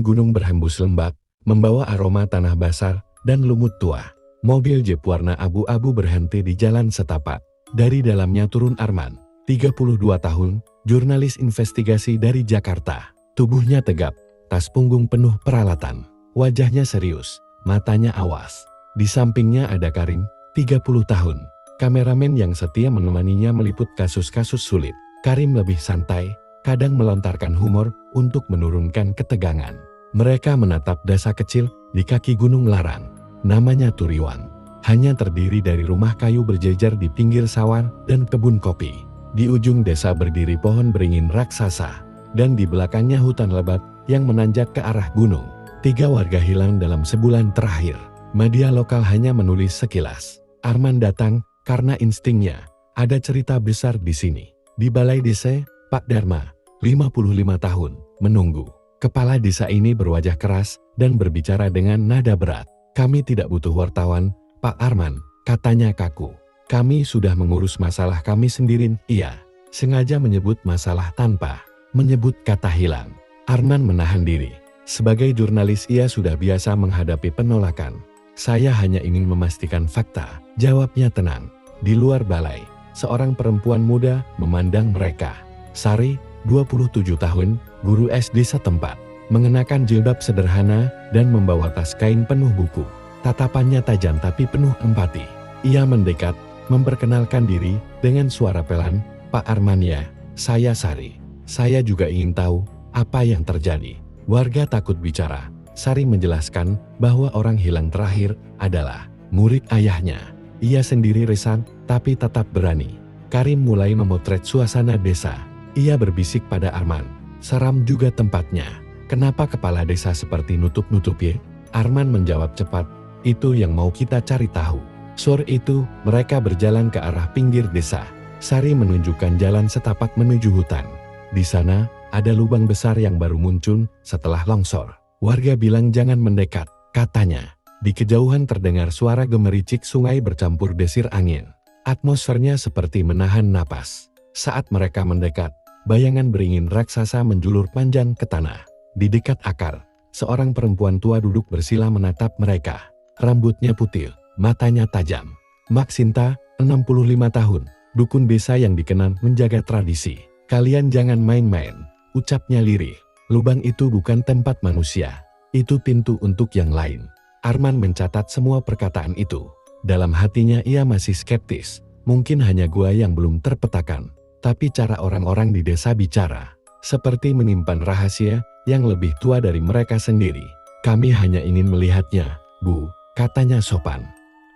Angin gunung berhembus lembab, membawa aroma tanah basar dan lumut tua. Mobil jeep warna abu-abu berhenti di jalan setapak. Dari dalamnya turun Arman, 32 tahun, jurnalis investigasi dari Jakarta. Tubuhnya tegap, tas punggung penuh peralatan. Wajahnya serius, matanya awas. Di sampingnya ada Karim, 30 tahun. Kameramen yang setia menemaninya meliput kasus-kasus sulit. Karim lebih santai, kadang melontarkan humor untuk menurunkan ketegangan. Mereka menatap desa kecil di kaki Gunung Larang. Namanya Turiwan. Hanya terdiri dari rumah kayu berjejer di pinggir sawah dan kebun kopi. Di ujung desa berdiri pohon beringin raksasa. Dan di belakangnya hutan lebat yang menanjak ke arah gunung. 3 warga hilang dalam sebulan terakhir. Media lokal hanya menulis sekilas. Arman datang karena instingnya. Ada cerita besar di sini. Di balai desa, Pak Dharma, 55 tahun, menunggu. Kepala desa ini berwajah keras dan berbicara dengan nada berat. Kami tidak butuh wartawan, Pak Arman, katanya kaku. Kami sudah mengurus masalah kami sendiri. Ia sengaja menyebut masalah tanpa menyebut kata hilang. Arman menahan diri. Sebagai jurnalis ia sudah biasa menghadapi penolakan. Saya hanya ingin memastikan fakta, jawabnya tenang. Di luar balai, seorang perempuan muda memandang mereka. Sari, 27 tahun, guru SD setempat. Mengenakan jilbab sederhana dan membawa tas kain penuh buku. Tatapannya tajam tapi penuh empati. Ia mendekat, memperkenalkan diri dengan suara pelan, Pak Arman ya, saya Sari. Saya juga ingin tahu apa yang terjadi. Warga takut bicara. Sari menjelaskan bahwa orang hilang terakhir adalah murid ayahnya. Ia sendiri risang tapi tetap berani. Karim mulai memotret suasana desa. Ia berbisik pada Arman. Seram juga tempatnya. Kenapa kepala desa seperti nutup-nutupi? Arman menjawab cepat, itu yang mau kita cari tahu. Sore itu, mereka berjalan ke arah pinggir desa. Sari menunjukkan jalan setapak menuju hutan. Di sana, ada lubang besar yang baru muncul setelah longsor. Warga bilang jangan mendekat, katanya. Di kejauhan terdengar suara gemericik sungai bercampur desir angin. Atmosfernya seperti menahan napas. Saat mereka mendekat, bayangan beringin raksasa menjulur panjang ke tanah. Di dekat akar, seorang perempuan tua duduk bersila menatap mereka. Rambutnya putih, matanya tajam. Maksinta, 65 tahun, dukun desa yang dikenal menjaga tradisi. Kalian jangan main-main, ucapnya lirih. Lubang itu bukan tempat manusia, itu pintu untuk yang lain. Arman mencatat semua perkataan itu. Dalam hatinya ia masih skeptis, mungkin hanya gua yang belum terpetakan. Tapi cara orang-orang di desa bicara, seperti menyimpan rahasia yang lebih tua dari mereka sendiri. Kami hanya ingin melihatnya, Bu, katanya sopan.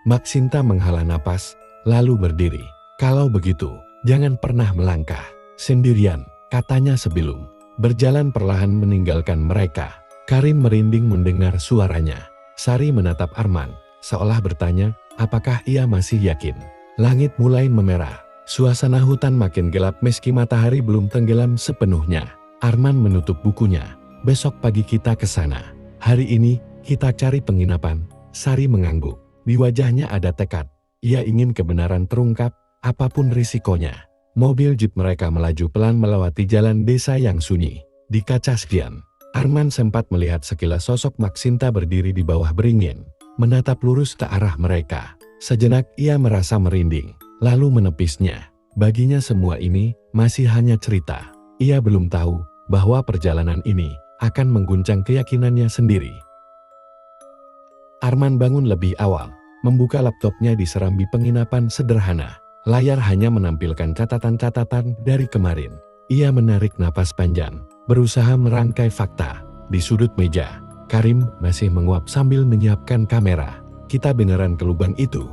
Maksinta menghela napas, lalu berdiri. Kalau begitu, jangan pernah melangkah sendirian, katanya sebelum berjalan perlahan meninggalkan mereka. Karim merinding mendengar suaranya. Sari menatap Arman, seolah bertanya, apakah ia masih yakin? Langit mulai memerah. Suasana hutan makin gelap meski matahari belum tenggelam sepenuhnya. Arman menutup bukunya. Besok pagi kita ke sana. Hari ini, kita cari penginapan. Sari mengangguk. Di wajahnya ada tekad. Ia ingin kebenaran terungkap, apapun risikonya. Mobil jeep mereka melaju pelan melewati jalan desa yang sunyi. Di kaca spion, Arman sempat melihat sekilas sosok Maksinta berdiri di bawah beringin. Menatap lurus ke arah mereka. Sejenak ia merasa merinding. Lalu menepisnya. Baginya semua ini masih hanya cerita. Ia belum tahu bahwa perjalanan ini akan mengguncang keyakinannya sendiri. Arman bangun lebih awal, membuka laptopnya di serambi penginapan sederhana. Layar hanya menampilkan catatan-catatan dari kemarin. Ia menarik napas panjang, berusaha merangkai fakta. Di sudut meja, Karim masih menguap sambil menyiapkan kamera. Kita beneran ke lubang itu?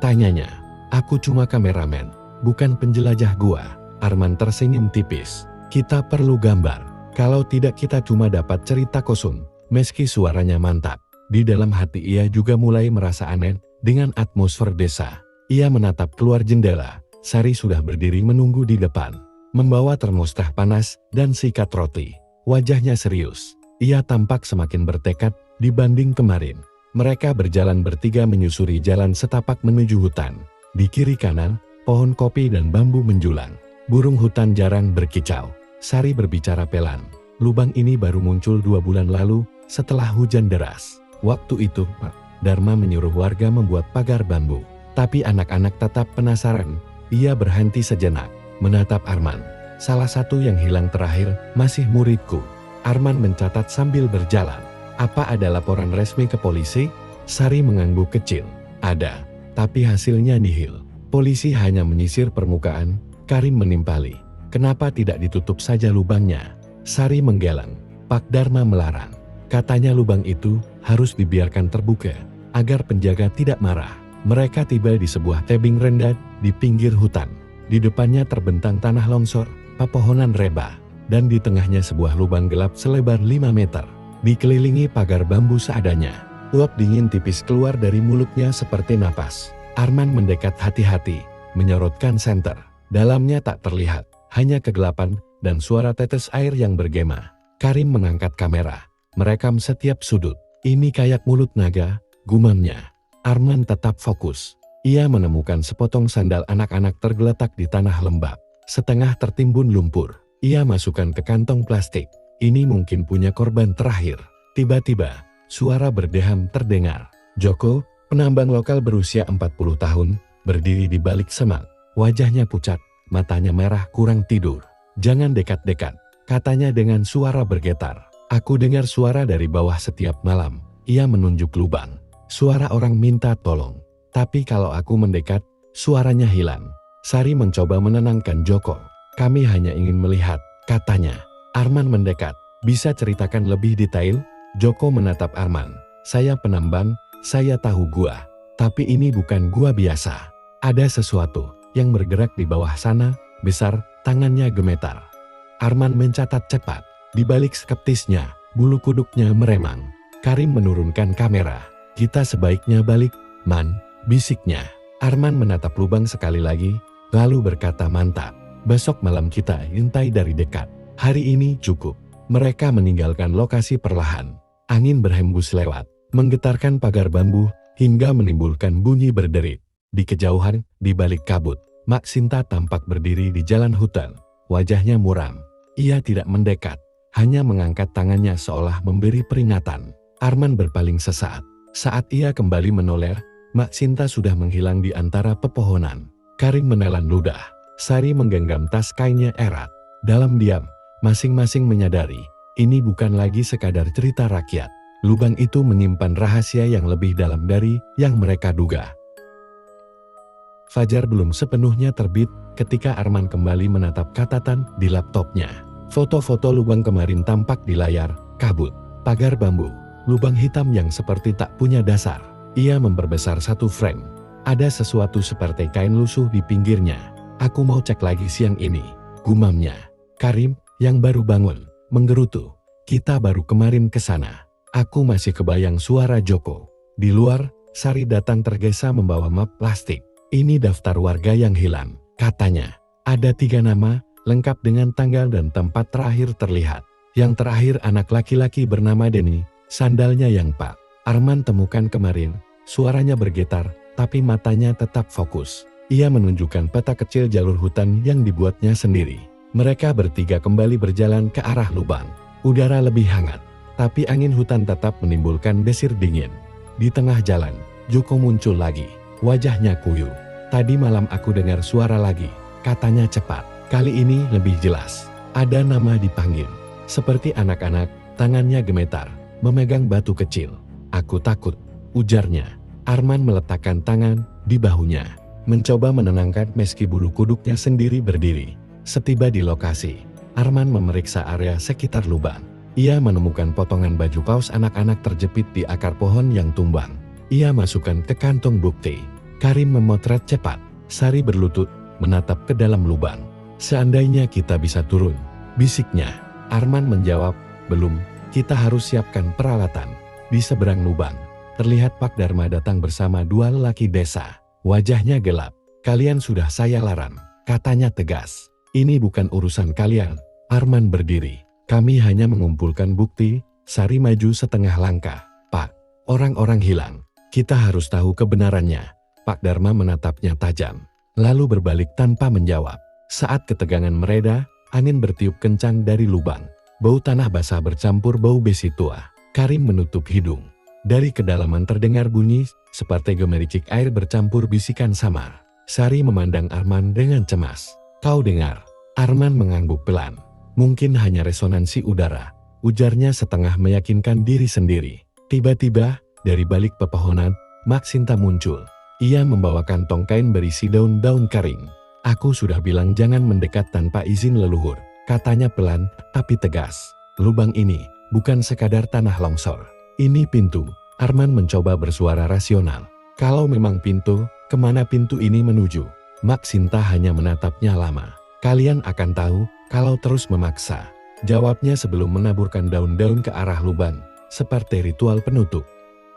Tanyanya. Aku cuma kameramen, bukan penjelajah gua. Arman tersenyum tipis. Kita perlu gambar. Kalau tidak kita cuma dapat cerita kosong. Meski suaranya mantap, di dalam hati ia juga mulai merasa aneh dengan atmosfer desa. Ia menatap keluar jendela. Sari sudah berdiri menunggu di depan, membawa termos teh panas dan sikat roti. Wajahnya serius. Ia tampak semakin bertekad dibanding kemarin. Mereka berjalan bertiga menyusuri jalan setapak menuju hutan. Di kiri kanan, pohon kopi dan bambu menjulang. Burung hutan jarang berkicau. Sari berbicara pelan. Lubang ini baru muncul 2 bulan lalu setelah hujan deras. Waktu itu, Pak Dharma menyuruh warga membuat pagar bambu. Tapi anak-anak tetap penasaran. Ia berhenti sejenak, menatap Arman. Salah satu yang hilang terakhir masih muridku. Arman mencatat sambil berjalan. Apa ada laporan resmi ke polisi? Sari mengangguk kecil. Ada, tapi hasilnya nihil. Polisi hanya menyisir permukaan. Karim menimpali. Kenapa tidak ditutup saja lubangnya? Sari menggeleng. Pak Dharma melarang. Katanya lubang itu harus dibiarkan terbuka, agar penjaga tidak marah. Mereka tiba di sebuah tebing rendah di pinggir hutan. Di depannya terbentang tanah longsor, pepohonan reba, dan di tengahnya sebuah lubang gelap selebar 5 meter. Dikelilingi pagar bambu seadanya. Uap dingin tipis keluar dari mulutnya seperti napas. Arman mendekat hati-hati, menyorotkan senter. Dalamnya tak terlihat, hanya kegelapan dan suara tetes air yang bergema. Karim mengangkat kamera, merekam setiap sudut. Ini kayak mulut naga, gumamnya. Arman tetap fokus. Ia menemukan sepotong sandal anak-anak tergeletak di tanah lembab, setengah tertimbun lumpur. Ia masukkan ke kantong plastik. Ini mungkin punya korban terakhir. Tiba-tiba, suara berdeham terdengar. Joko, penambang lokal berusia 40 tahun, berdiri di balik semak. Wajahnya pucat, matanya merah kurang tidur. Jangan dekat-dekat, katanya dengan suara bergetar. Aku dengar suara dari bawah setiap malam. Ia menunjuk lubang. Suara orang minta tolong. Tapi kalau aku mendekat, suaranya hilang. Sari mencoba menenangkan Joko. Kami hanya ingin melihat, katanya. Arman mendekat. Bisa ceritakan lebih detail? Joko menatap Arman. Saya penambang, saya tahu gua. Tapi ini bukan gua biasa. Ada sesuatu yang bergerak di bawah sana, besar, tangannya gemetar. Arman mencatat cepat. Di balik skeptisnya, bulu kuduknya meremang. Karim menurunkan kamera. Kita sebaiknya balik, Man, bisiknya. Arman menatap lubang sekali lagi, lalu berkata mantap. Besok malam kita intai dari dekat. Hari ini cukup. Mereka meninggalkan lokasi perlahan. Angin berhembus lewat, menggetarkan pagar bambu, hingga menimbulkan bunyi berderit. Di kejauhan, di balik kabut, Mak Sinta tampak berdiri di jalan hutan. Wajahnya muram. Ia tidak mendekat, hanya mengangkat tangannya seolah memberi peringatan. Arman berpaling sesaat. Saat ia kembali menoleh, Mak Sinta sudah menghilang di antara pepohonan. Karim menelan ludah. Sari menggenggam tas kainnya erat. Dalam diam, masing-masing menyadari, ini bukan lagi sekadar cerita rakyat. Lubang itu menyimpan rahasia yang lebih dalam dari yang mereka duga. Fajar belum sepenuhnya terbit ketika Arman kembali menatap catatan di laptopnya. Foto-foto lubang kemarin tampak di layar, kabut, pagar bambu, lubang hitam yang seperti tak punya dasar. Ia memperbesar satu frame. Ada sesuatu seperti kain lusuh di pinggirnya. Aku mau cek lagi siang ini, gumamnya. Karim, yang baru bangun, menggerutu. Kita baru kemarin ke sana. Aku masih kebayang suara Joko. Di luar, Sari datang tergesa membawa map plastik. Ini daftar warga yang hilang, katanya. Ada 3 nama, lengkap dengan tanggal dan tempat terakhir terlihat. Yang terakhir anak laki-laki bernama Denny, sandalnya yang Pak Arman temukan kemarin. Suaranya bergetar, tapi matanya tetap fokus. Ia menunjukkan peta kecil jalur hutan yang dibuatnya sendiri. Mereka bertiga kembali berjalan ke arah lubang. Udara lebih hangat, tapi angin hutan tetap menimbulkan desir dingin. Di tengah jalan, Joko muncul lagi. Wajahnya kuyu. Tadi malam aku dengar suara lagi, katanya cepat. Kali ini lebih jelas. Ada nama dipanggil. Seperti anak-anak, tangannya gemetar, memegang batu kecil. Aku takut, ujarnya. Arman meletakkan tangan di bahunya, mencoba menenangkan meski bulu kuduknya sendiri berdiri. Setiba di lokasi, Arman memeriksa area sekitar lubang. Ia menemukan potongan baju kaos anak-anak terjepit di akar pohon yang tumbang. Ia masukkan ke kantong bukti. Karim memotret cepat. Sari berlutut, menatap ke dalam lubang. Seandainya kita bisa turun, bisiknya. Arman menjawab, belum, kita harus siapkan peralatan. Di seberang lubang, terlihat Pak Dharma datang bersama 2 lelaki desa. Wajahnya gelap. Kalian sudah saya larang, katanya tegas. Ini bukan urusan kalian. Arman berdiri. Kami hanya mengumpulkan bukti. Sari maju setengah langkah. Pak, orang-orang hilang. Kita harus tahu kebenarannya. Pak Dharma menatapnya tajam, lalu berbalik tanpa menjawab. Saat ketegangan mereda, angin bertiup kencang dari lubang. Bau tanah basah bercampur bau besi tua. Karim menutup hidung. Dari kedalaman terdengar bunyi seperti gemericik air bercampur bisikan samar. Sari memandang Arman dengan cemas. "Kau dengar?" Arman mengangguk pelan. "Mungkin hanya resonansi udara," ujarnya setengah meyakinkan diri sendiri. Tiba-tiba, dari balik pepohonan, Maksinta muncul. Ia membawa kantong kain berisi daun-daun kering. "Aku sudah bilang jangan mendekat tanpa izin leluhur," katanya pelan tapi tegas. "Lubang ini bukan sekadar tanah longsor. Ini pintu." Arman mencoba bersuara rasional. "Kalau memang pintu, kemana pintu ini menuju?" Maksinta hanya menatapnya lama. "Kalian akan tahu kalau terus memaksa," jawabnya sebelum menaburkan daun-daun ke arah lubang, seperti ritual penutup.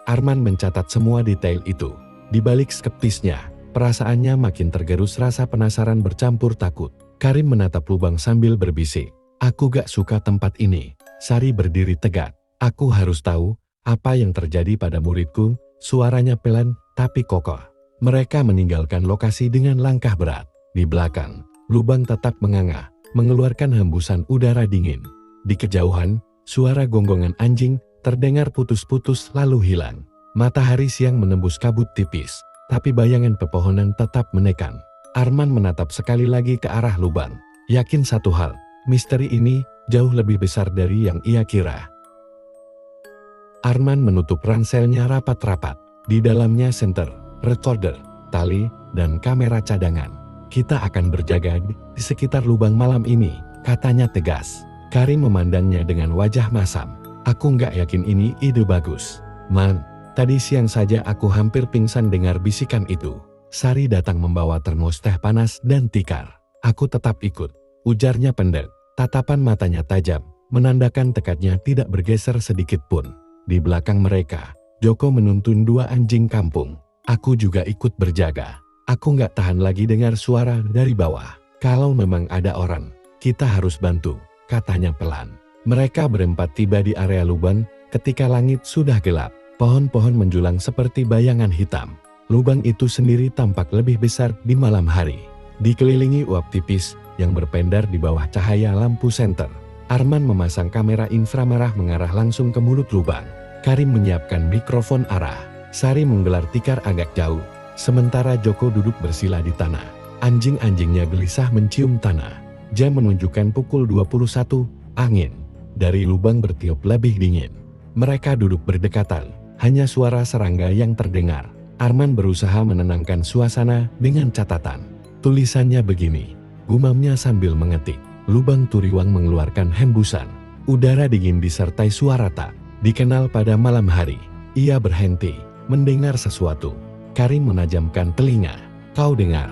Arman mencatat semua detail itu. Di balik skeptisnya, perasaannya makin tergerus rasa penasaran bercampur takut. Karim menatap lubang sambil berbisik. "Aku gak suka tempat ini." Sari berdiri tegak. "Aku harus tahu apa yang terjadi pada muridku." Suaranya pelan tapi kokoh. Mereka meninggalkan lokasi dengan langkah berat. Di belakang, lubang tetap menganga, mengeluarkan hembusan udara dingin. Di kejauhan, suara gonggongan anjing terdengar putus-putus lalu hilang. Matahari siang menembus kabut tipis, tapi bayangan pepohonan tetap menekan. Arman menatap sekali lagi ke arah lubang. Yakin satu hal, misteri ini jauh lebih besar dari yang ia kira. Arman menutup ranselnya rapat-rapat. Di dalamnya senter, recorder, tali, dan kamera cadangan. "Kita akan berjaga di sekitar lubang malam ini," katanya tegas. Karim memandangnya dengan wajah masam. "Aku nggak yakin ini ide bagus, Man. Tadi siang saja aku hampir pingsan dengar bisikan itu." Sari datang membawa termos teh panas dan tikar. "Aku tetap ikut," ujarnya pendek. Tatapan matanya tajam, menandakan tekadnya tidak bergeser sedikit pun. Di belakang mereka, Joko menuntun dua anjing kampung. "Aku juga ikut berjaga. Aku nggak tahan lagi dengar suara dari bawah. Kalau memang ada orang, kita harus bantu," katanya pelan. Mereka berempat tiba di area lubang ketika langit sudah gelap. Pohon-pohon menjulang seperti bayangan hitam. Lubang itu sendiri tampak lebih besar di malam hari. Dikelilingi uap tipis yang berpendar di bawah cahaya lampu senter. Arman memasang kamera inframerah mengarah langsung ke mulut lubang. Karim menyiapkan mikrofon arah. Sari menggelar tikar agak jauh. Sementara Joko duduk bersila di tanah. Anjing-anjingnya gelisah mencium tanah. Jam menunjukkan pukul 21, angin dari lubang bertiup lebih dingin. Mereka duduk berdekatan. Hanya suara serangga yang terdengar. Arman berusaha menenangkan suasana dengan catatan. Tulisannya begini, gumamnya sambil mengetik. Lubang Turiwang mengeluarkan hembusan. Udara dingin disertai suara tak dikenal pada malam hari. Ia berhenti, mendengar sesuatu. Karim menajamkan telinga. "Kau dengar?"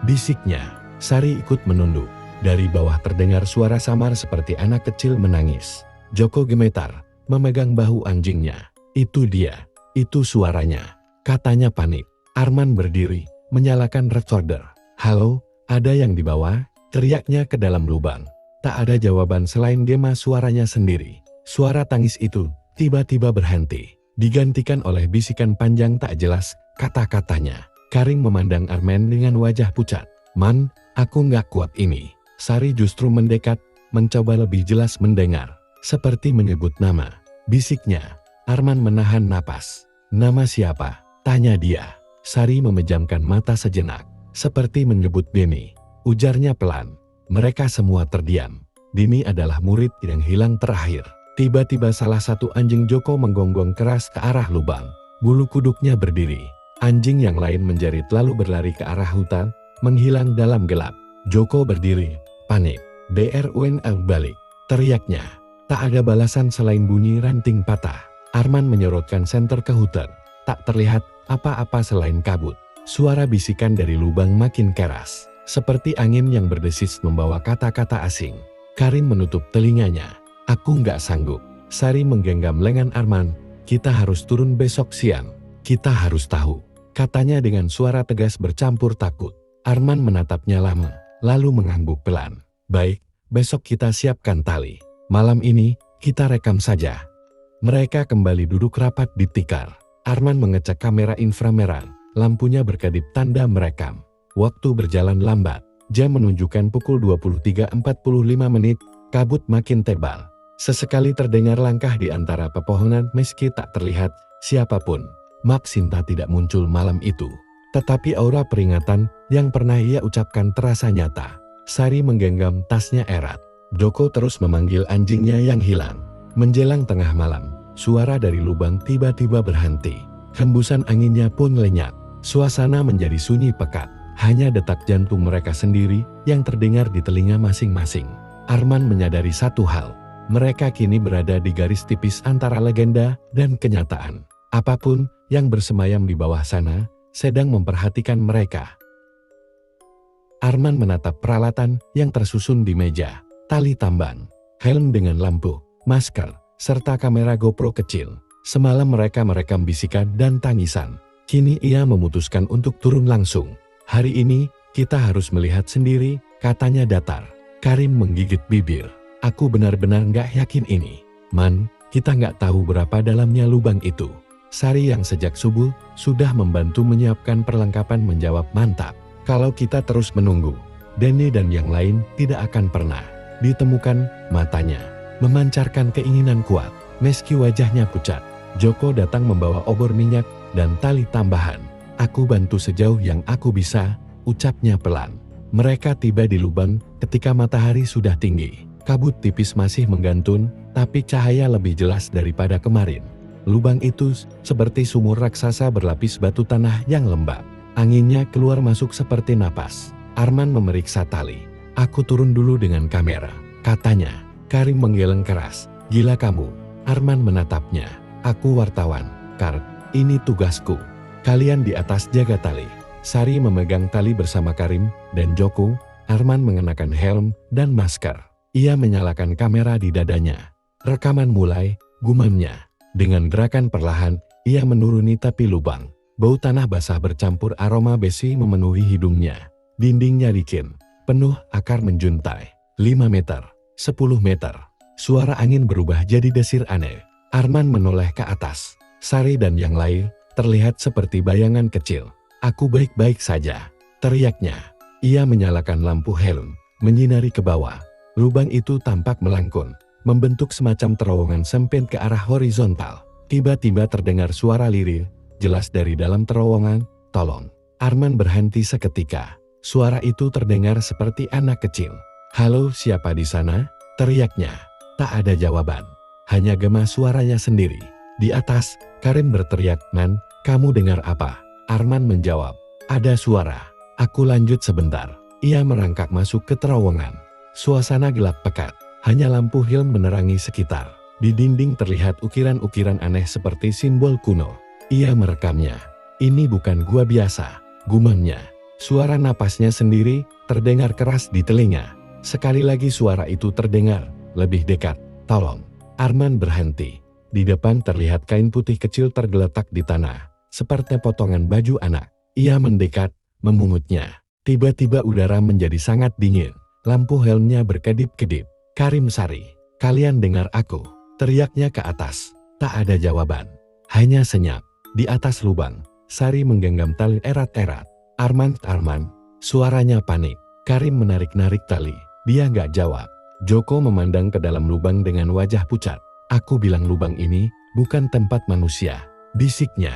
bisiknya. Sari ikut menunduk. Dari bawah terdengar suara samar seperti anak kecil menangis. Joko gemetar, memegang bahu anjingnya. "Itu dia, itu suaranya," katanya panik. Arman berdiri, menyalakan recorder. "Halo, ada yang di bawah?" teriaknya ke dalam lubang. Tak ada jawaban selain gema suaranya sendiri. Suara tangis itu tiba-tiba berhenti, digantikan oleh bisikan panjang tak jelas kata-katanya. Karim memandang Arman dengan wajah pucat. "Man, aku nggak kuat ini." Sari justru mendekat, mencoba lebih jelas mendengar. Seperti menyebut nama. Bisiknya. Arman menahan napas. "Nama siapa?" tanya dia. Sari memejamkan mata sejenak. "Seperti menyebut Deni," ujarnya pelan. Mereka semua terdiam. Deni adalah murid yang hilang terakhir. Tiba-tiba salah satu anjing Joko menggonggong keras ke arah lubang. Bulu kuduknya berdiri. Anjing yang lain menjerit lalu berlari ke arah hutan, menghilang dalam gelap. Joko berdiri, panik. "BRUN balik," teriaknya. Tak ada balasan selain bunyi ranting patah. Arman menyorotkan senter ke hutan. Tak terlihat apa-apa selain kabut. Suara bisikan dari lubang makin keras, seperti angin yang berdesis membawa kata-kata asing. Karim menutup telinganya. "Aku nggak sanggup." Sari menggenggam lengan Arman. "Kita harus turun besok siang. Kita harus tahu," katanya dengan suara tegas bercampur takut. Arman menatapnya lama, lalu mengangguk pelan. "Baik, besok kita siapkan tali. Malam ini, kita rekam saja." Mereka kembali duduk rapat di tikar. Arman mengecek kamera inframerah, lampunya berkedip tanda merekam. Waktu berjalan lambat, jam menunjukkan pukul 23.45. kabut makin tebal. Sesekali terdengar langkah di antara pepohonan meski tak terlihat siapapun. Maksinta tidak muncul malam itu. Tetapi aura peringatan yang pernah ia ucapkan terasa nyata. Sari menggenggam tasnya erat. Joko terus memanggil anjingnya yang hilang. Menjelang tengah malam, suara dari lubang tiba-tiba berhenti. Hembusan anginnya pun lenyap. Suasana menjadi sunyi pekat. Hanya detak jantung mereka sendiri yang terdengar di telinga masing-masing. Arman menyadari satu hal. Mereka kini berada di garis tipis antara legenda dan kenyataan. Apapun yang bersemayam di bawah sana sedang memperhatikan mereka. Arman menatap peralatan yang tersusun di meja. Tali tambang, helm dengan lampu, masker, serta kamera GoPro kecil. Semalam mereka merekam bisikan dan tangisan. Kini ia memutuskan untuk turun langsung. Hari ini kita harus melihat sendiri, katanya datar. Karim menggigit bibir. Aku benar-benar nggak yakin ini. Man, kita nggak tahu berapa dalamnya lubang itu. Sari yang sejak subuh sudah membantu menyiapkan perlengkapan menjawab mantap. Kalau kita terus menunggu, Denny dan yang lain tidak akan pernah ditemukan. Matanya memancarkan keinginan kuat. Meski wajahnya pucat, Joko datang membawa obor minyak dan tali tambahan. Aku bantu sejauh yang aku bisa, ucapnya pelan. Mereka tiba di lubang ketika matahari sudah tinggi. Kabut tipis masih menggantun, tapi cahaya lebih jelas daripada kemarin. Lubang itu seperti sumur raksasa berlapis batu tanah yang lembab. Anginnya keluar masuk seperti napas. Arman memeriksa tali. Aku turun dulu dengan kamera, katanya. Karim menggeleng keras. Gila kamu. Arman menatapnya. Aku wartawan, Kar. Ini tugasku. Kalian di atas jaga tali. Sari memegang tali bersama Karim dan Joko. Arman mengenakan helm dan masker. Ia menyalakan kamera di dadanya. Rekaman mulai, gumamnya. Dengan gerakan perlahan, ia menuruni tepi lubang. Bau tanah basah bercampur aroma besi memenuhi hidungnya. Dindingnya licin, penuh akar menjuntai. 5 meter, 10 meter. Suara angin berubah jadi desir aneh. Arman menoleh ke atas. Sari dan yang lain terlihat seperti bayangan kecil. Aku baik-baik saja, teriaknya. Ia menyalakan lampu helm, menyinari ke bawah. Lubang itu tampak melengkung, membentuk semacam terowongan sempit ke arah horizontal. Tiba-tiba terdengar suara lirih, jelas dari dalam terowongan, tolong. Arman berhenti seketika. Suara itu terdengar seperti anak kecil. Halo, siapa di sana? Teriaknya. Tak ada jawaban. Hanya gema suaranya sendiri. Di atas, Karim berteriak, Man, kamu dengar apa? Arman menjawab, ada suara. Aku lanjut sebentar. Ia merangkak masuk ke terowongan. Suasana gelap pekat. Hanya lampu helm menerangi sekitar. Di dinding terlihat ukiran-ukiran aneh seperti simbol kuno. Ia merekamnya. Ini bukan gua biasa, gumamnya. Suara napasnya sendiri terdengar keras di telinga. Sekali lagi suara itu terdengar, lebih dekat. Tolong. Arman berhenti. Di depan terlihat kain putih kecil tergeletak di tanah, seperti potongan baju anak. Ia mendekat, memungutnya. Tiba-tiba udara menjadi sangat dingin. Lampu helmnya berkedip-kedip. Karim, Sari, kalian dengar aku? Teriaknya ke atas. Tak ada jawaban. Hanya senyap. Di atas lubang, Sari menggenggam tali erat-erat. Arman, suaranya panik. Karim menarik-narik tali. Dia nggak jawab. Joko memandang ke dalam lubang dengan wajah pucat. Aku bilang lubang ini bukan tempat manusia, bisiknya.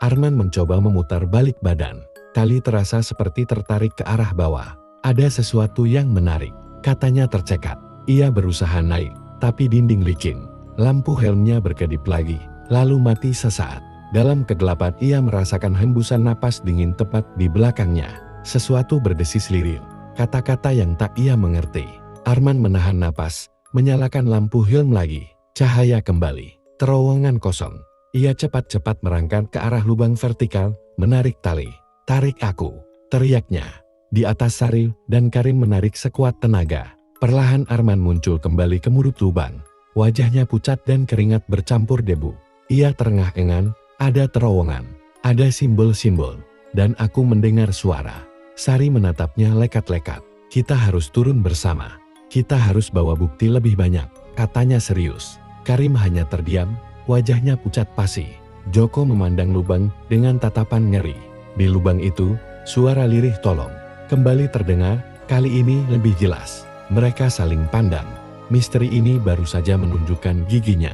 Arman mencoba memutar balik badan. Tali terasa seperti tertarik ke arah bawah. Ada sesuatu yang menarik, katanya tercekat. Ia berusaha naik, tapi dinding licin. Lampu helmnya berkedip lagi, lalu mati sesaat. Dalam kegelapan ia merasakan hembusan napas dingin tepat di belakangnya. Sesuatu berdesis lirih, kata-kata yang tak ia mengerti. Arman menahan napas, menyalakan lampu helm lagi. Cahaya kembali, terowongan kosong. Ia cepat-cepat merangkak ke arah lubang vertikal, menarik tali. Tarik aku, teriaknya. Di atas Sari dan Karim menarik sekuat tenaga. Perlahan Arman muncul kembali ke mulut lubang. Wajahnya pucat dan keringat bercampur debu. Ia terengah-engah, ada terowongan, ada simbol-simbol, dan aku mendengar suara. Sari menatapnya lekat-lekat. Kita harus turun bersama. Kita harus bawa bukti lebih banyak, katanya serius. Karim hanya terdiam, wajahnya pucat pasi. Joko memandang lubang dengan tatapan ngeri. Di lubang itu, suara lirih tolong kembali terdengar, kali ini lebih jelas. Mereka saling pandang. Misteri ini baru saja menunjukkan giginya.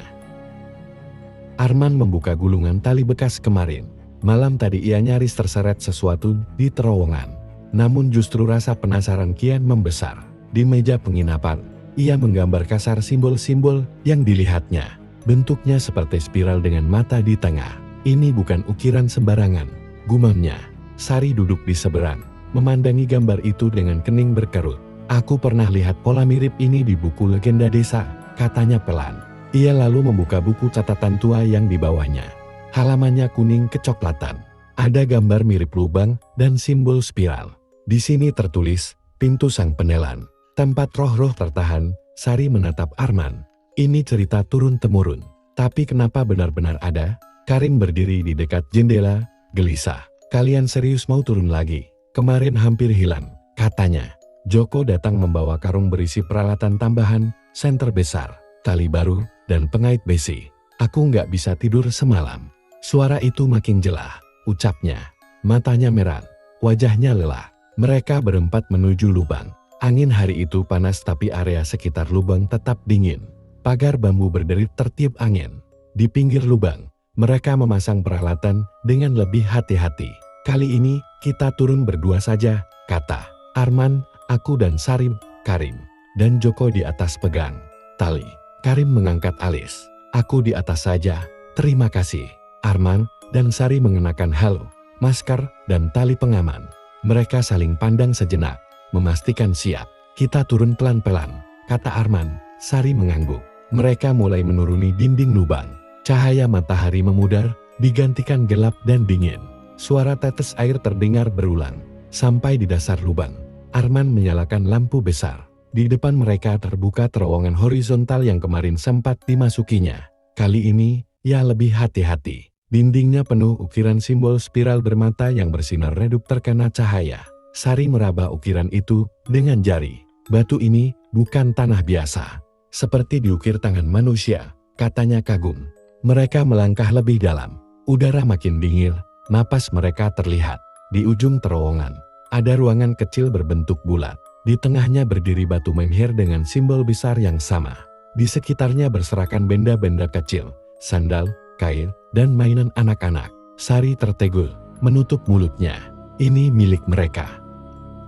Arman membuka gulungan tali bekas kemarin. Malam tadi ia nyaris terseret sesuatu di terowongan. Namun justru rasa penasaran kian membesar. Di meja penginapan, ia menggambar kasar simbol-simbol yang dilihatnya. Bentuknya seperti spiral dengan mata di tengah. Ini bukan ukiran sembarangan, gumamnya. Sari duduk di seberang, memandangi gambar itu dengan kening berkerut. Aku pernah lihat pola mirip ini di buku legenda desa, katanya pelan. Ia lalu membuka buku catatan tua yang di bawahnya. Halamannya kuning kecoklatan. Ada gambar mirip lubang dan simbol spiral. Di sini tertulis, pintu sang penelan. Tempat roh-roh tertahan. Sari menatap Arman. Ini cerita turun-temurun. Tapi kenapa benar-benar ada? Karim berdiri di dekat jendela, gelisah. Kalian serius mau turun lagi? Kemarin hampir hilang, katanya. Joko datang membawa karung berisi peralatan tambahan, senter besar, tali baru, dan pengait besi. Aku nggak bisa tidur semalam. Suara itu makin jelas, ucapnya. Matanya merah, wajahnya lelah. Mereka berempat menuju lubang. Angin hari itu panas tapi area sekitar lubang tetap dingin. Pagar bambu berderit tertiup angin. Di pinggir lubang, mereka memasang peralatan dengan lebih hati-hati. Kali ini kita turun berdua saja, kata Arman, aku dan Sari, Karim, dan Joko di atas pegang tali. Karim mengangkat alis. Aku di atas saja, terima kasih. Arman dan Sari mengenakan halo, masker, dan tali pengaman. Mereka saling pandang sejenak, memastikan siap. Kita turun pelan-pelan, kata Arman. Sari mengangguk. Mereka mulai menuruni dinding lubang. Cahaya matahari memudar, digantikan gelap dan dingin. Suara tetes air terdengar berulang. Sampai di dasar lubang, Arman menyalakan lampu besar. Di depan mereka terbuka terowongan horizontal yang kemarin sempat dimasukinya. Kali ini, ia lebih hati-hati. Dindingnya penuh ukiran simbol spiral bermata yang bersinar redup terkena cahaya. Sari meraba ukiran itu dengan jari. Batu ini bukan tanah biasa. Seperti diukir tangan manusia, katanya kagum. Mereka melangkah lebih dalam. Udara makin dingin, napas mereka terlihat. Di ujung terowongan, ada ruangan kecil berbentuk bulat. Di tengahnya berdiri batu menhir dengan simbol besar yang sama. Di sekitarnya berserakan benda-benda kecil, sandal, kail, dan mainan anak-anak. Sari tertegul, menutup mulutnya. Ini milik mereka,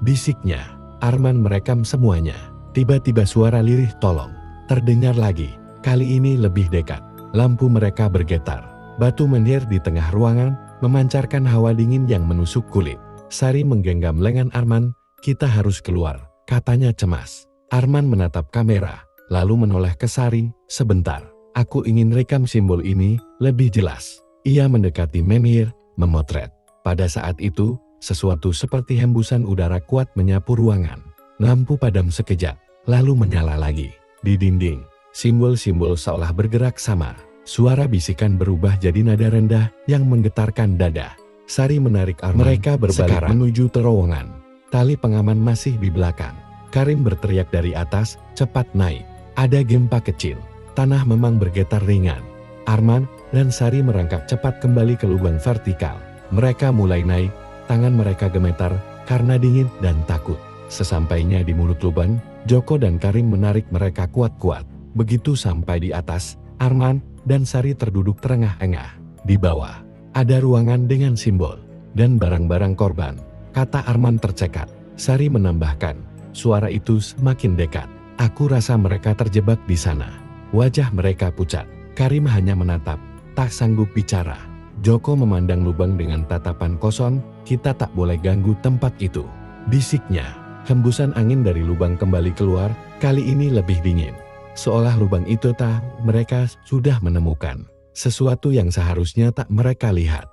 bisiknya. Arman merekam semuanya. Tiba-tiba suara lirih tolong terdengar lagi. Kali ini lebih dekat. Lampu mereka bergetar. Batu menhir di tengah ruangan memancarkan hawa dingin yang menusuk kulit. Sari menggenggam lengan Arman. Kita harus keluar, katanya cemas. Arman menatap kamera, lalu menoleh ke Sari. Sebentar, aku ingin rekam simbol ini lebih jelas. Ia mendekati menhir, memotret. Pada saat itu, sesuatu seperti hembusan udara kuat menyapu ruangan. Lampu padam sekejap, lalu menyala lagi. Di dinding, simbol-simbol seolah bergerak samar. Suara bisikan berubah jadi nada rendah yang menggetarkan dada. Sari menarik Arman. Mereka berbalik menuju terowongan. Tali pengaman masih di belakang. Karim berteriak dari atas, cepat naik. Ada gempa kecil. Tanah memang bergetar ringan. Arman dan Sari merangkak cepat kembali ke lubang vertikal. Mereka mulai naik, tangan mereka gemetar karena dingin dan takut. Sesampainya di mulut lubang, Joko dan Karim menarik mereka kuat-kuat. Begitu sampai di atas, Arman dan Sari terduduk terengah-engah. Di bawah, ada ruangan dengan simbol dan barang-barang korban, kata Arman tercekat. Sari menambahkan, suara itu semakin dekat. Aku rasa mereka terjebak di sana. Wajah mereka pucat. Karim hanya menatap, tak sanggup bicara. Joko memandang lubang dengan tatapan kosong. Kita tak boleh ganggu tempat itu, bisiknya. Hembusan angin dari lubang kembali keluar, kali ini lebih dingin. Seolah lubang itu tahu mereka sudah menemukan sesuatu yang seharusnya tak mereka lihat.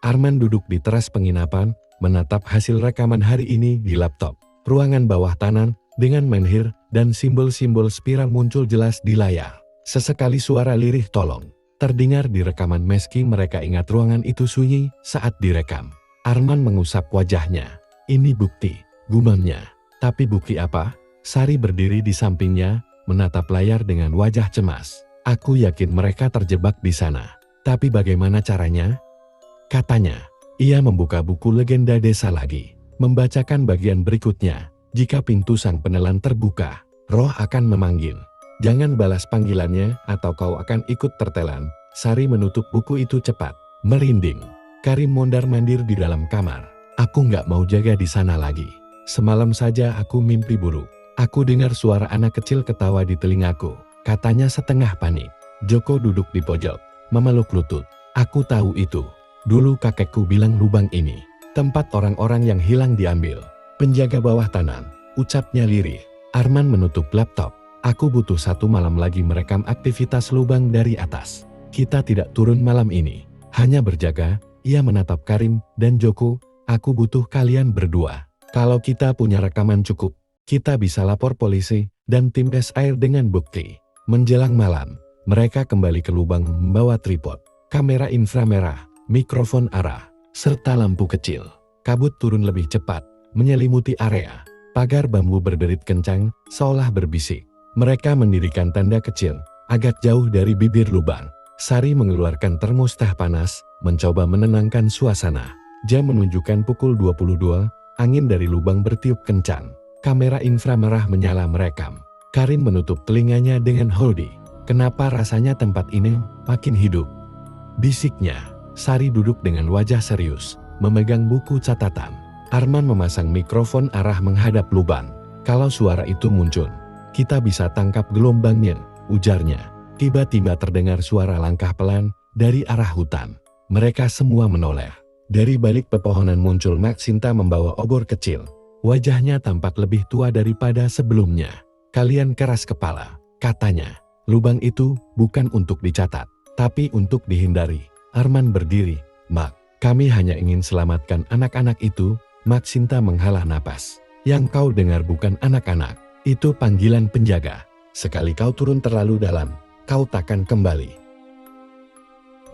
Arman duduk di teras penginapan, menatap hasil rekaman hari ini di laptop. Ruangan bawah tanah dengan menhir dan simbol-simbol spiral muncul jelas di layar. Sesekali suara lirih tolong terdengar di rekaman meski mereka ingat ruangan itu sunyi saat direkam. Arman mengusap wajahnya. Ini bukti, gumamnya. Tapi bukti apa? Sari berdiri di sampingnya, menatap layar dengan wajah cemas. Aku yakin mereka terjebak di sana. Tapi bagaimana caranya? Katanya. Ia membuka buku legenda desa lagi, membacakan bagian berikutnya. Jika pintu sang penelan terbuka, roh akan memanggil. Jangan balas panggilannya atau kau akan ikut tertelan. Sari menutup buku itu cepat. Merinding. Karim mondar-mandir di dalam kamar. Aku nggak mau jaga di sana lagi. Semalam saja aku mimpi buruk. Aku dengar suara anak kecil ketawa di telingaku. Katanya setengah panik. Joko duduk di pojok, memeluk lutut. Aku tahu itu. Dulu kakekku bilang lubang ini tempat orang-orang yang hilang diambil. Penjaga bawah tanah, ucapnya lirih. Arman menutup laptop. Aku butuh 1 malam lagi merekam aktivitas lubang dari atas. Kita tidak turun malam ini. Hanya berjaga. Ia menatap Karim dan Joko. Aku butuh kalian berdua. Kalau kita punya rekaman cukup, kita bisa lapor polisi dan tim SAR dengan bukti. Menjelang malam, mereka kembali ke lubang membawa tripod, kamera inframerah, mikrofon arah, serta lampu kecil. Kabut turun lebih cepat, menyelimuti area. Pagar bambu berderit kencang, seolah berbisik. Mereka mendirikan tenda kecil, agak jauh dari bibir lubang. Sari mengeluarkan termos teh panas, mencoba menenangkan suasana. Jam menunjukkan pukul 22, angin dari lubang bertiup kencang. Kamera inframerah menyala merekam. Karim menutup telinganya dengan hoodie. Kenapa rasanya tempat ini makin hidup? Bisiknya. Sari duduk dengan wajah serius, memegang buku catatan. Arman memasang mikrofon arah menghadap lubang. Kalau suara itu muncul, kita bisa tangkap gelombangnya, ujarnya. Tiba-tiba terdengar suara langkah pelan dari arah hutan. Mereka semua menoleh. Dari balik pepohonan muncul Maxinta membawa obor kecil. Wajahnya tampak lebih tua daripada sebelumnya. Kalian keras kepala, katanya. Lubang itu bukan untuk dicatat, tapi untuk dihindari. Arman berdiri. Mak, kami hanya ingin selamatkan anak-anak itu. Maxinta menghela napas. Yang kau dengar bukan anak-anak. Itu panggilan penjaga. Sekali kau turun terlalu dalam, kau takkan kembali.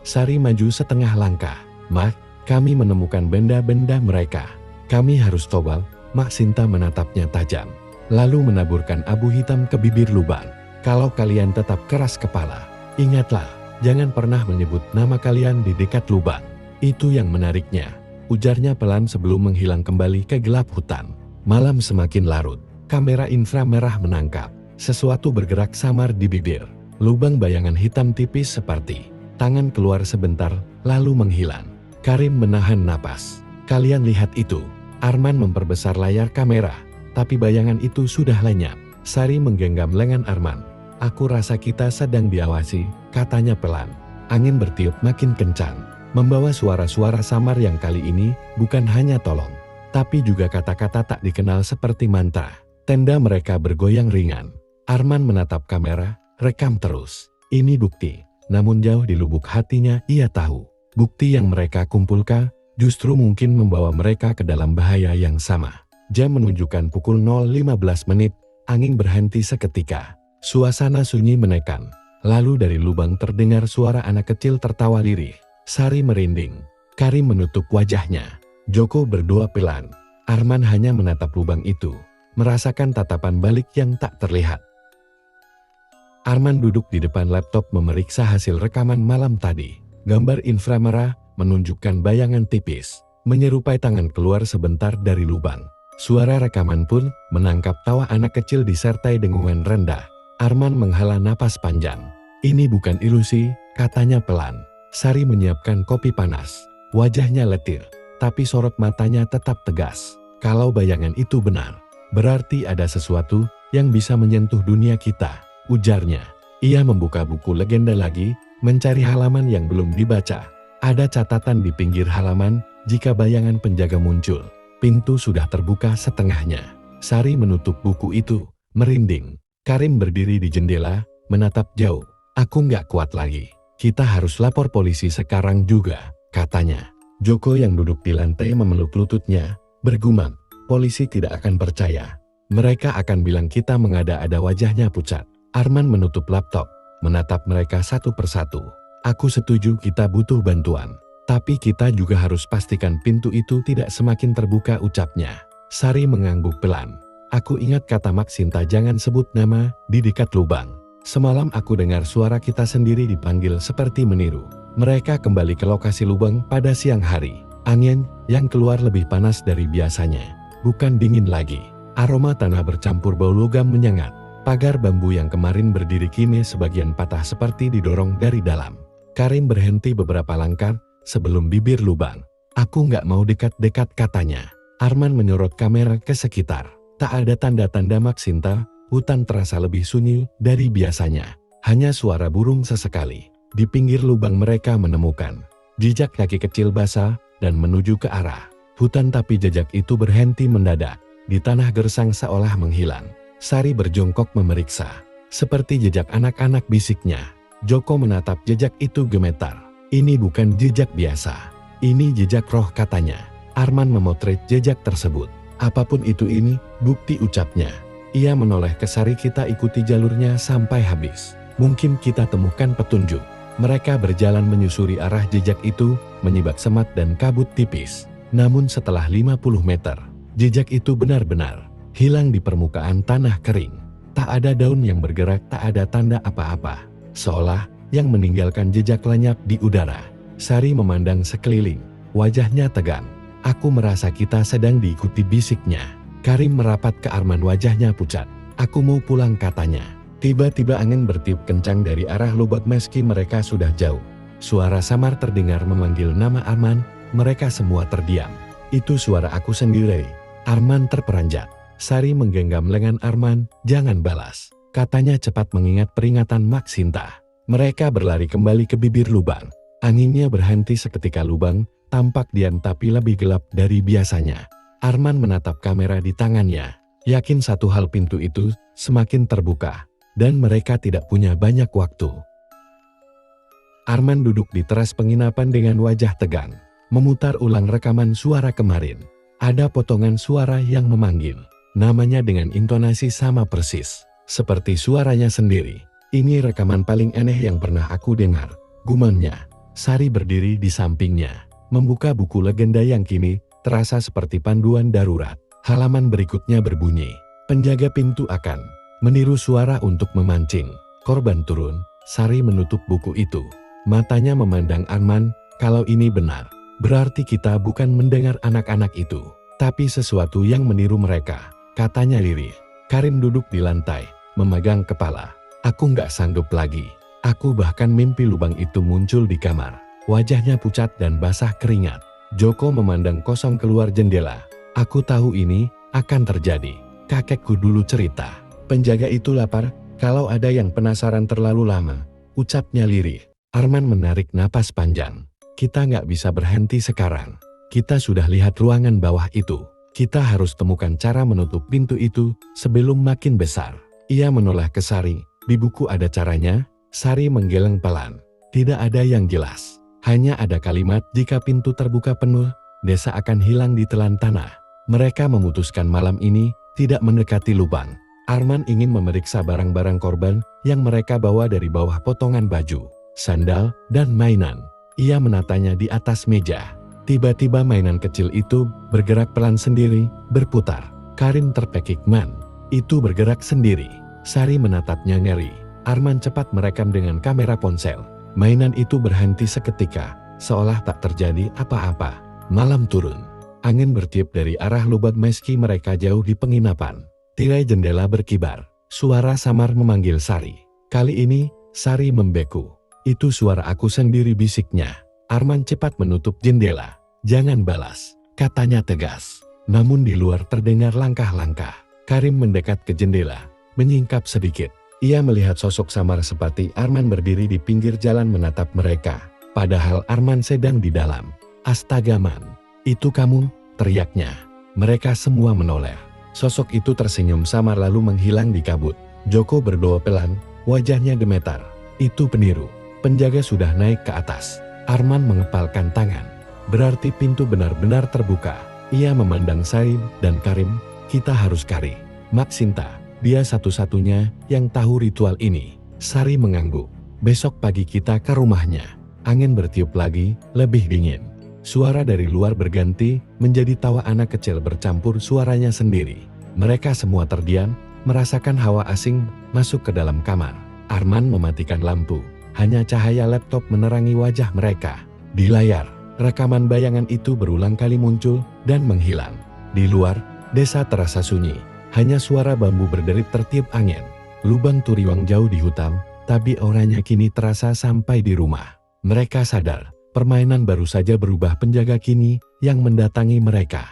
Sari maju setengah langkah. Mak, kami menemukan benda-benda mereka. Kami harus tobal. Maxinta menatapnya tajam. Lalu menaburkan abu hitam ke bibir lubang. Kalau kalian tetap keras kepala, ingatlah, jangan pernah menyebut nama kalian di dekat lubang. Itu yang menariknya, ujarnya pelan sebelum menghilang kembali ke gelap hutan. Malam semakin larut. Kamera inframerah menangkap. Sesuatu bergerak samar di bibir. Lubang bayangan hitam tipis seperti tangan keluar sebentar, lalu menghilang. Karim menahan napas. Kalian lihat itu. Arman memperbesar layar kamera, tapi bayangan itu sudah lenyap. Sari menggenggam lengan Arman. Aku rasa kita sedang diawasi, katanya pelan. Angin bertiup makin kencang, membawa suara-suara samar yang kali ini bukan hanya tolong, tapi juga kata-kata tak dikenal seperti mantra. Tenda mereka bergoyang ringan. Arman menatap kamera, rekam terus. Ini bukti, namun jauh di lubuk hatinya ia tahu. Bukti yang mereka kumpulkan justru mungkin membawa mereka ke dalam bahaya yang sama. Jam menunjukkan pukul 0.15 menit, angin berhenti seketika. Suasana sunyi menekan. Lalu dari lubang terdengar suara anak kecil tertawa lirih. Sari merinding. Karim menutup wajahnya. Joko berdoa pelan. Arman hanya menatap lubang itu, merasakan tatapan balik yang tak terlihat. Arman duduk di depan laptop memeriksa hasil rekaman malam tadi. Gambar inframerah menunjukkan bayangan tipis, menyerupai tangan keluar sebentar dari lubang. Suara rekaman pun menangkap tawa anak kecil disertai dengungan rendah. Arman menghela napas panjang. Ini bukan ilusi, katanya pelan. Sari menyiapkan kopi panas. Wajahnya letir, tapi sorot matanya tetap tegas. Kalau bayangan itu benar, berarti ada sesuatu yang bisa menyentuh dunia kita, ujarnya. Ia membuka buku legenda lagi, mencari halaman yang belum dibaca. Ada catatan di pinggir halaman, jika bayangan penjaga muncul, pintu sudah terbuka setengahnya. Sari menutup buku itu, merinding. Karim berdiri di jendela, menatap jauh. Aku nggak kuat lagi. Kita harus lapor polisi sekarang juga, katanya. Joko yang duduk di lantai memeluk lututnya, bergumam. Polisi tidak akan percaya. Mereka akan bilang kita mengada-ada. Wajahnya pucat. Arman menutup laptop, menatap mereka satu persatu. Aku setuju kita butuh bantuan. Tapi kita juga harus pastikan pintu itu tidak semakin terbuka, ucapnya. Sari mengangguk pelan. Aku ingat kata Maxinta jangan sebut nama di dekat lubang. Semalam aku dengar suara kita sendiri dipanggil seperti meniru. Mereka kembali ke lokasi lubang pada siang hari. Angin yang keluar lebih panas dari biasanya. Bukan dingin lagi. Aroma tanah bercampur bau logam menyengat. Pagar bambu yang kemarin berdiri kini sebagian patah seperti didorong dari dalam. Karim berhenti beberapa langkah sebelum bibir lubang. "Aku nggak mau dekat-dekat," katanya. Arman menyorot kamera ke sekitar. Tak ada tanda-tanda Maksinta, hutan terasa lebih sunyi dari biasanya. Hanya suara burung sesekali. Di pinggir lubang mereka menemukan jejak kaki kecil basah dan menuju ke arah hutan, tapi jejak itu berhenti mendadak. Di tanah gersang seolah menghilang. Sari berjongkok memeriksa. "Seperti jejak anak-anak," bisiknya. Joko menatap jejak itu gemetar. "Ini bukan jejak biasa. Ini jejak roh," katanya. Arman memotret jejak tersebut. "Apapun itu ini, bukti," ucapnya. Ia menoleh ke Sari. "Kita ikuti jalurnya sampai habis. Mungkin kita temukan petunjuk." Mereka berjalan menyusuri arah jejak itu, menyibak semat dan kabut tipis. Namun setelah 50 meter, jejak itu benar-benar hilang di permukaan tanah kering. Tak ada daun yang bergerak, tak ada tanda apa-apa. Seolah yang meninggalkan jejak lenyap di udara. Sari memandang sekeliling, wajahnya tegang. "Aku merasa kita sedang diikuti," bisiknya. Karim merapat ke Arman, wajahnya pucat. "Aku mau pulang," katanya. Tiba-tiba angin bertiup kencang dari arah lubang meski mereka sudah jauh. Suara samar terdengar memanggil nama Arman, mereka semua terdiam. "Itu suara aku sendiri." Arman terperanjat. Sari menggenggam lengan Arman. "Jangan balas," katanya cepat mengingat peringatan Maksinta. Mereka berlari kembali ke bibir lubang. Anginnya berhenti seketika, lubang tampak diam tapi lebih gelap dari biasanya. Arman menatap kamera di tangannya. Yakin satu hal, pintu itu semakin terbuka. Dan mereka tidak punya banyak waktu. Arman duduk di teras penginapan dengan wajah tegang. Memutar ulang rekaman suara kemarin. Ada potongan suara yang memanggil namanya dengan intonasi sama persis seperti suaranya sendiri. "Ini rekaman paling aneh yang pernah aku dengar," gumamnya. Sari berdiri di sampingnya, membuka buku legenda yang kini terasa seperti panduan darurat. Halaman berikutnya berbunyi, "Penjaga pintu akan meniru suara untuk memancing korban turun." Sari menutup buku itu. Matanya memandang Arman. "Kalau ini benar, berarti kita bukan mendengar anak-anak itu, tapi sesuatu yang meniru mereka," katanya lirih. Karim duduk di lantai, memegang kepala. "Aku nggak sanggup lagi. Aku bahkan mimpi lubang itu muncul di kamar." Wajahnya pucat dan basah keringat. Joko memandang kosong keluar jendela. "Aku tahu ini akan terjadi. Kakekku dulu cerita. Penjaga itu lapar, kalau ada yang penasaran terlalu lama," ucapnya lirih. Arman menarik napas panjang. "Kita nggak bisa berhenti sekarang. Kita sudah lihat ruangan bawah itu. Kita harus temukan cara menutup pintu itu sebelum makin besar." Ia menoleh ke Sari. "Di buku ada caranya." Sari menggeleng pelan. "Tidak ada yang jelas. Hanya ada kalimat, jika pintu terbuka penuh, desa akan hilang di telan tanah." Mereka memutuskan malam ini tidak mendekati lubang. Arman ingin memeriksa barang-barang korban yang mereka bawa dari bawah potongan baju, sandal, dan mainan. Ia menatanya di atas meja. Tiba-tiba mainan kecil itu bergerak pelan sendiri, berputar. Karim terpekik, "Man, itu bergerak sendiri." Sari menatapnya ngeri. Arman cepat merekam dengan kamera ponsel. Mainan itu berhenti seketika, seolah tak terjadi apa-apa. Malam turun. Angin bertiup dari arah lubang meski mereka jauh di penginapan. Tirai jendela berkibar. Suara samar memanggil Sari. Kali ini, Sari membeku. "Itu suara aku sendiri," bisiknya. Arman cepat menutup jendela. "Jangan balas," katanya tegas. Namun di luar terdengar langkah-langkah. Karim mendekat ke jendela, menyingkap sedikit. Ia melihat sosok samar seperti Arman berdiri di pinggir jalan menatap mereka. Padahal Arman sedang di dalam. "Astaga, Man, itu kamu?" teriaknya. Mereka semua menoleh. Sosok itu tersenyum samar lalu menghilang di kabut. Joko berdoa pelan, wajahnya gemetar. "Itu peniru." Penjaga sudah naik ke atas. Arman mengepalkan tangan. Berarti pintu benar-benar terbuka. Ia memandang Sari dan Karim. "Kita harus cari Maksinta. Dia satu-satunya yang tahu ritual ini." Sari mengangguk. "Besok pagi kita ke rumahnya." Angin bertiup lagi, lebih dingin. Suara dari luar berganti menjadi tawa anak kecil bercampur suaranya sendiri. Mereka semua terdiam, merasakan hawa asing masuk ke dalam kamar. Arman mematikan lampu. Hanya cahaya laptop menerangi wajah mereka. Di layar, rekaman bayangan itu berulang kali muncul dan menghilang. Di luar, desa terasa sunyi. Hanya suara bambu berderit tertiup angin. Lubang Turiwang jauh di hutan, tapi auranya kini terasa sampai di rumah. Mereka sadar, permainan baru saja berubah penjaga kini yang mendatangi mereka.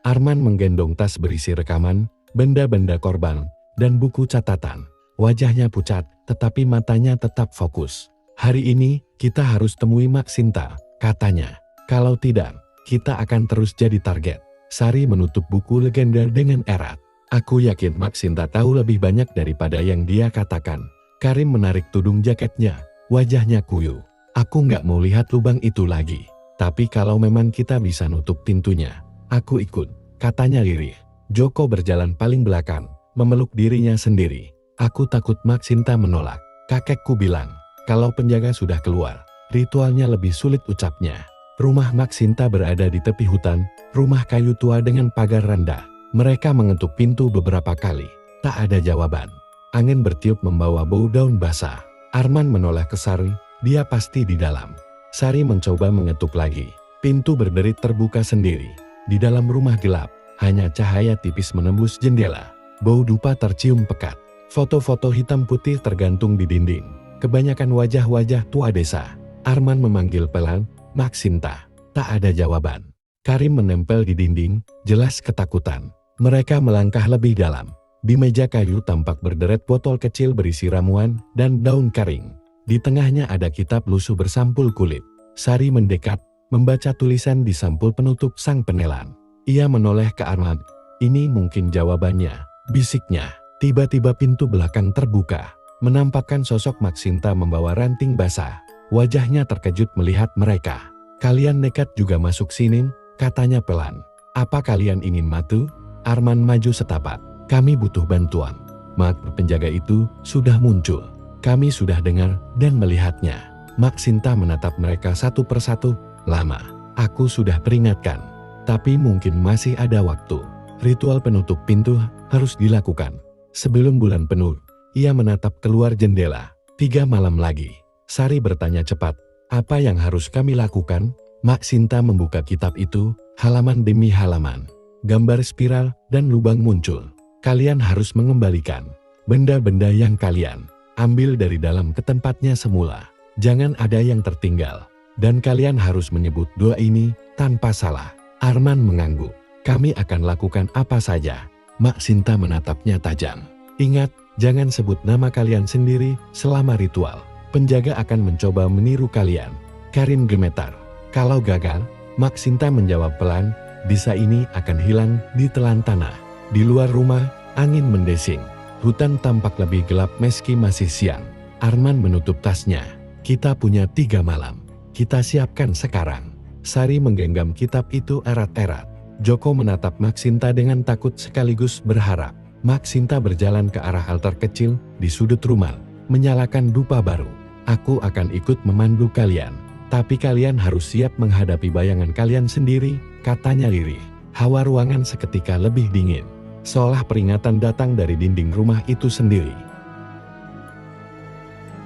Arman menggendong tas berisi rekaman, benda-benda korban, dan buku catatan. Wajahnya pucat, tetapi matanya tetap fokus. Hari ini, kita harus temui Mak Sinta, katanya. Kalau tidak, kita akan terus jadi target. Sari menutup buku legenda dengan erat. Aku yakin Mak Sinta tahu lebih banyak daripada yang dia katakan. Karim menarik tudung jaketnya, wajahnya kuyu. Aku nggak mau lihat lubang itu lagi. Tapi kalau memang kita bisa nutup pintunya, aku ikut, katanya lirih. Joko berjalan paling belakang, memeluk dirinya sendiri. Aku takut Mak Sinta menolak. Kakekku bilang, kalau penjaga sudah keluar, ritualnya lebih sulit ucapnya. Rumah Mak Sinta berada di tepi hutan, rumah kayu tua dengan pagar rendah. Mereka mengetuk pintu beberapa kali. Tak ada jawaban. Angin bertiup membawa bau daun basah. Arman menoleh ke Sari, dia pasti di dalam. Sari mencoba mengetuk lagi. Pintu berderit terbuka sendiri. Di dalam rumah gelap, hanya cahaya tipis menembus jendela. Bau dupa tercium pekat. Foto-foto hitam putih tergantung di dinding. Kebanyakan wajah-wajah tua desa. Arman memanggil pelan, Mak Sinta. Tak ada jawaban. Karim menempel di dinding, jelas ketakutan. Mereka melangkah lebih dalam. Di meja kayu tampak berderet botol kecil berisi ramuan dan daun kering. Di tengahnya ada kitab lusuh bersampul kulit. Sari mendekat, membaca tulisan di sampul penutup sang penelan. Ia menoleh ke Arman. Ini mungkin jawabannya, bisiknya. Tiba-tiba pintu belakang terbuka, menampakkan sosok Mak Sinta membawa ranting basah. Wajahnya terkejut melihat mereka. Kalian nekat juga masuk sini, katanya pelan. Apa kalian ingin mati? Arman maju setapak. Kami butuh bantuan. Mak penjaga itu sudah muncul. Kami sudah dengar dan melihatnya. Mak Sinta menatap mereka satu persatu. Lama, aku sudah peringatkan. Tapi mungkin masih ada waktu. Ritual penutup pintu harus dilakukan. Sebelum bulan penuh, ia menatap keluar jendela. 3 malam lagi. Sari bertanya cepat. Apa yang harus kami lakukan? Mak Sinta membuka kitab itu, halaman demi halaman. Gambar spiral dan lubang muncul. Kalian harus mengembalikan benda-benda yang kalian ambil dari dalam ke tempatnya semula. Jangan ada yang tertinggal. Dan kalian harus menyebut doa ini tanpa salah. Arman mengangguk. Kami akan lakukan apa saja. Mak Sinta menatapnya tajam. Ingat, jangan sebut nama kalian sendiri selama ritual. Penjaga akan mencoba meniru kalian. Karim gemetar. Kalau gagal, Mak Sinta menjawab pelan, desa ini akan hilang di telan tanah. Di luar rumah, angin mendesing. Hutan tampak lebih gelap meski masih siang. Arman menutup tasnya. Kita punya 3 malam. Kita siapkan sekarang. Sari menggenggam kitab itu erat-erat. Joko menatap Mak Sinta dengan takut sekaligus berharap. Mak Sinta berjalan ke arah altar kecil di sudut rumah, menyalakan dupa baru. Aku akan ikut memandu kalian. Tapi kalian harus siap menghadapi bayangan kalian sendiri, katanya lirih. Hawa ruangan seketika lebih dingin. Seolah peringatan datang dari dinding rumah itu sendiri.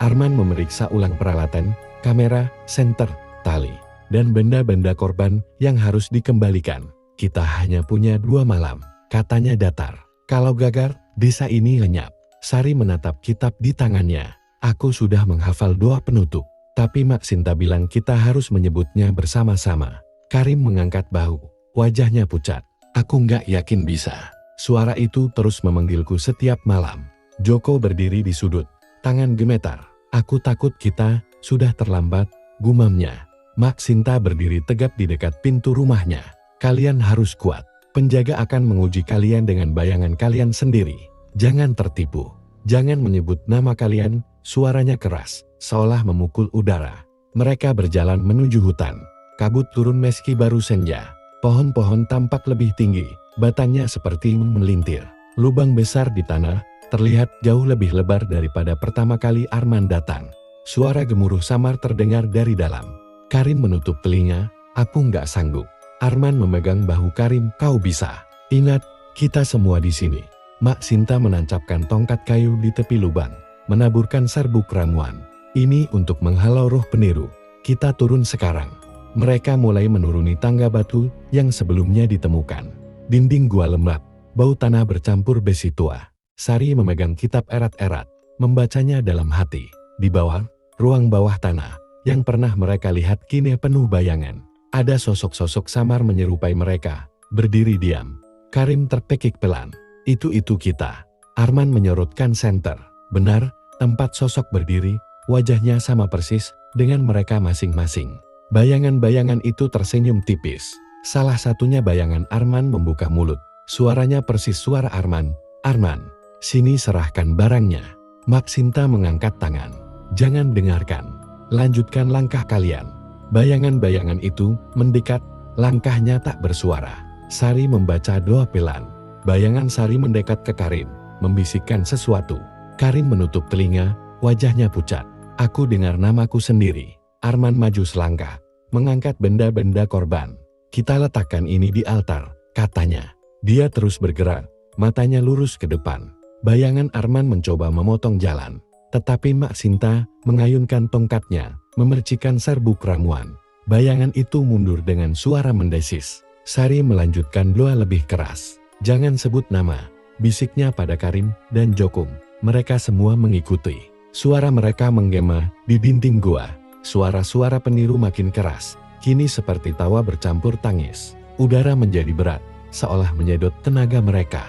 Arman memeriksa ulang peralatan, kamera, senter, tali, dan benda-benda korban yang harus dikembalikan. Kita hanya punya 2 malam, katanya datar. Kalau gagal, desa ini lenyap. Sari menatap kitab di tangannya. Aku sudah menghafal doa penutup. Tapi Mak Sinta bilang kita harus menyebutnya bersama-sama. Karim mengangkat bahu. Wajahnya pucat. Aku nggak yakin bisa. Suara itu terus memanggilku setiap malam. Joko berdiri di sudut. Tangan gemetar. Aku takut kita sudah terlambat, gumamnya. Mak Sinta berdiri tegap di dekat pintu rumahnya. Kalian harus kuat. Penjaga akan menguji kalian dengan bayangan kalian sendiri. Jangan tertipu. Jangan menyebut nama kalian, suaranya keras, seolah memukul udara. Mereka berjalan menuju hutan. Kabut turun meski baru senja. Pohon-pohon tampak lebih tinggi, batangnya seperti melintir. Lubang besar di tanah, terlihat jauh lebih lebar daripada pertama kali Arman datang. Suara gemuruh samar terdengar dari dalam. Karim menutup telinga, aku nggak sanggup. Arman memegang bahu Karim, kau bisa. Ingat, kita semua di sini. Mak Sinta menancapkan tongkat kayu di tepi lubang, menaburkan serbuk ramuan. Ini untuk menghalau roh peniru. Kita turun sekarang. Mereka mulai menuruni tangga batu yang sebelumnya ditemukan. Dinding gua lembab, Bau tanah bercampur besi tua. Sari memegang kitab erat-erat, membacanya dalam hati. Di bawah, ruang bawah tanah, yang pernah mereka lihat kini penuh bayangan. Ada sosok-sosok samar menyerupai mereka, berdiri diam. Karim terpekik pelan. Itu kita. Arman menyorotkan senter. Benar, tempat sosok berdiri, wajahnya sama persis dengan mereka masing-masing. Bayangan-bayangan itu tersenyum tipis. Salah satunya bayangan Arman membuka mulut. Suaranya persis suara Arman. Arman, sini serahkan barangnya. Maksinta mengangkat tangan. Jangan dengarkan. Lanjutkan langkah kalian. Bayangan-bayangan itu mendekat, langkahnya tak bersuara. Sari membaca doa pelan. Bayangan Sari mendekat ke Karim, membisikkan sesuatu. Karim menutup telinga, wajahnya pucat. Aku dengar namaku sendiri. Arman maju selangkah, mengangkat benda-benda korban. Kita letakkan ini di altar, katanya. Dia terus bergerak, matanya lurus ke depan. Bayangan Arman mencoba memotong jalan. Tetapi Maksinta mengayunkan tongkatnya, memercikan serbuk ramuan. Bayangan itu mundur dengan suara mendesis. Sari melanjutkan doa lebih keras. Jangan sebut nama, bisiknya pada Karim dan Jokung. Mereka semua mengikuti. Suara mereka menggema di dinding gua. Suara-suara peniru makin keras. Kini seperti tawa bercampur tangis. Udara menjadi berat, seolah menyedot tenaga mereka.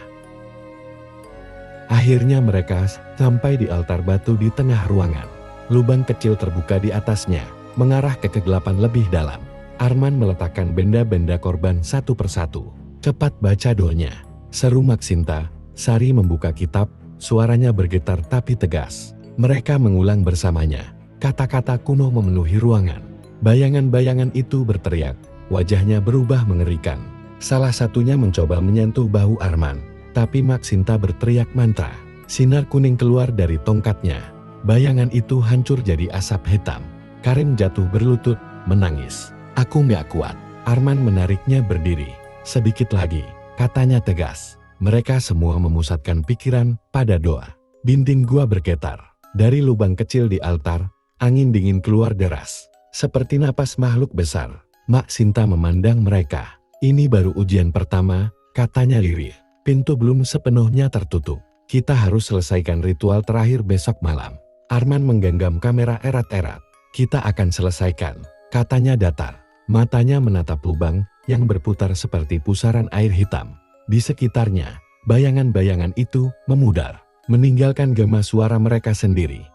Akhirnya mereka sampai di altar batu di tengah ruangan. Lubang kecil terbuka di atasnya, mengarah ke kegelapan lebih dalam. Arman meletakkan benda-benda korban satu persatu. Cepat baca doanya, seru Maksinta. Sari membuka kitab, suaranya bergetar tapi tegas. Mereka mengulang bersamanya. Kata-kata kuno memenuhi ruangan. Bayangan-bayangan itu berteriak, wajahnya berubah mengerikan. Salah satunya mencoba menyentuh bahu Arman. Tapi Maksinta berteriak mantra. Sinar kuning keluar dari tongkatnya. Bayangan itu hancur jadi asap hitam. Karim jatuh berlutut, menangis. Aku nggak kuat. Arman menariknya berdiri. Sedikit lagi, katanya tegas. Mereka semua memusatkan pikiran pada doa. Dinding gua bergetar. Dari lubang kecil di altar, angin dingin keluar deras. Seperti napas makhluk besar. Maksinta memandang mereka. Ini baru ujian pertama, katanya lirih. Pintu belum sepenuhnya tertutup. Kita harus selesaikan ritual terakhir besok malam. Arman menggenggam kamera erat-erat. Kita akan selesaikan, katanya datar. Matanya menatap lubang yang berputar seperti pusaran air hitam. Di sekitarnya, bayangan-bayangan itu memudar, meninggalkan gema suara mereka sendiri.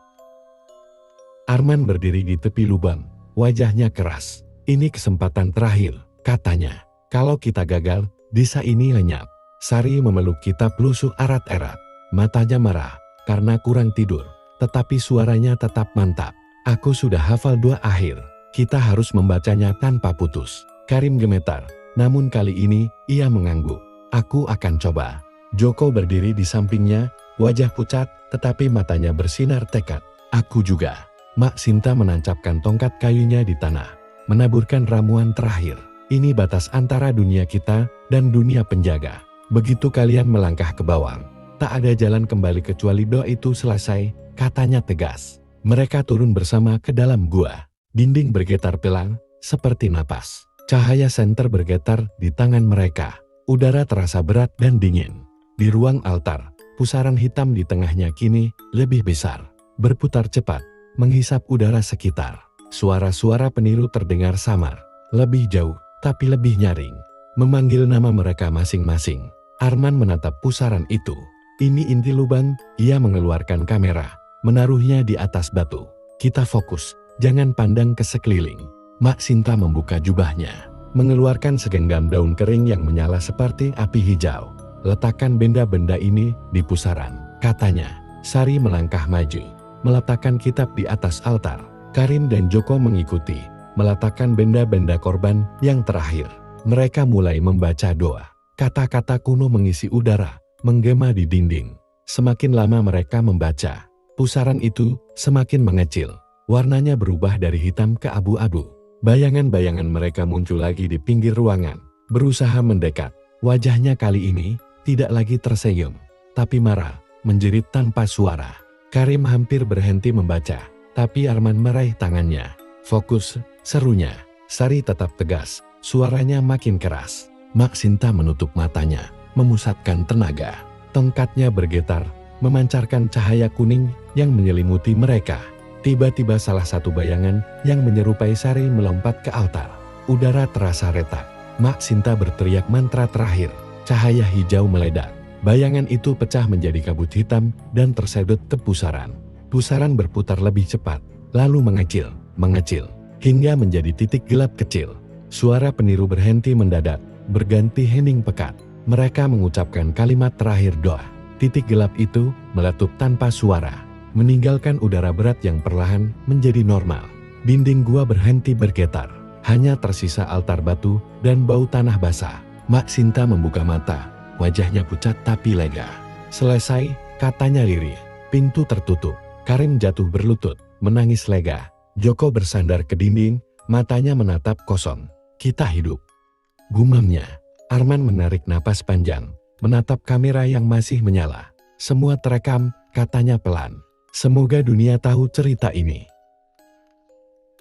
Arman berdiri di tepi lubang, wajahnya keras. Ini kesempatan terakhir, katanya. Kalau kita gagal, desa ini lenyap. Sari memeluk kitab lusuh erat-erat. Matanya marah karena kurang tidur, tetapi suaranya tetap mantap. Aku sudah hafal doa akhir. Kita harus membacanya tanpa putus. Karim gemetar, namun kali ini ia mengangguk. Aku akan coba. Joko berdiri di sampingnya, wajah pucat, tetapi matanya bersinar tekad. Aku juga. Maksinta menancapkan tongkat kayunya di tanah, menaburkan ramuan terakhir. Ini batas antara dunia kita dan dunia penjaga. Begitu kalian melangkah ke bawah, tak ada jalan kembali kecuali doa itu selesai, katanya tegas. Mereka turun bersama ke dalam gua. Dinding bergetar pelan, seperti napas. Cahaya senter bergetar di tangan mereka. Udara terasa berat dan dingin. Di ruang altar, pusaran hitam di tengahnya kini lebih besar. Berputar cepat, menghisap udara sekitar. Suara-suara peniru terdengar samar. Lebih jauh, tapi lebih nyaring. Memanggil nama mereka masing-masing. Arman menatap pusaran itu. Ini inti lubang, ia mengeluarkan kamera, menaruhnya di atas batu. Kita fokus, jangan pandang ke sekeliling. Maksinta membuka jubahnya, mengeluarkan segenggam daun kering yang menyala seperti api hijau. Letakkan benda-benda ini di pusaran, katanya. Sari melangkah maju, meletakkan kitab di atas altar. Karim dan Joko mengikuti, meletakkan benda-benda korban yang terakhir. Mereka mulai membaca doa. Kata-kata kuno mengisi udara, menggema di dinding. Semakin lama mereka membaca, pusaran itu semakin mengecil. Warnanya berubah dari hitam ke abu-abu. Bayangan-bayangan mereka muncul lagi di pinggir ruangan, berusaha mendekat. Wajahnya kali ini tidak lagi tersenyum, tapi marah, menjerit tanpa suara. Karim hampir berhenti membaca, tapi Arman meraih tangannya. Fokus, serunya. Sari tetap tegas, suaranya makin keras. Maksinta menutup matanya. memusatkan tenaga. Tongkatnya bergetar, memancarkan cahaya kuning yang menyelimuti mereka. Tiba-tiba salah satu bayangan yang menyerupai Sari melompat ke altar. Udara terasa retak. Mak Sinta berteriak mantra terakhir. Cahaya hijau meledak. Bayangan itu pecah menjadi kabut hitam dan tersedot ke pusaran. Pusaran berputar lebih cepat, lalu mengecil, hingga menjadi titik gelap kecil. Suara peniru berhenti mendadak, berganti hening pekat. Mereka mengucapkan kalimat terakhir doa. Titik gelap itu meletup tanpa suara, meninggalkan udara berat yang perlahan menjadi normal. Dinding gua berhenti bergetar, hanya tersisa altar batu dan bau tanah basah. Mak Sinta membuka mata, wajahnya pucat tapi lega. Selesai, katanya lirih. Pintu tertutup. Karim jatuh berlutut, menangis lega. Joko bersandar ke dinding, matanya menatap kosong. Kita hidup, gumamnya. Arman menarik napas panjang, menatap kamera yang masih menyala. Semua terekam, katanya pelan. Semoga dunia tahu cerita ini.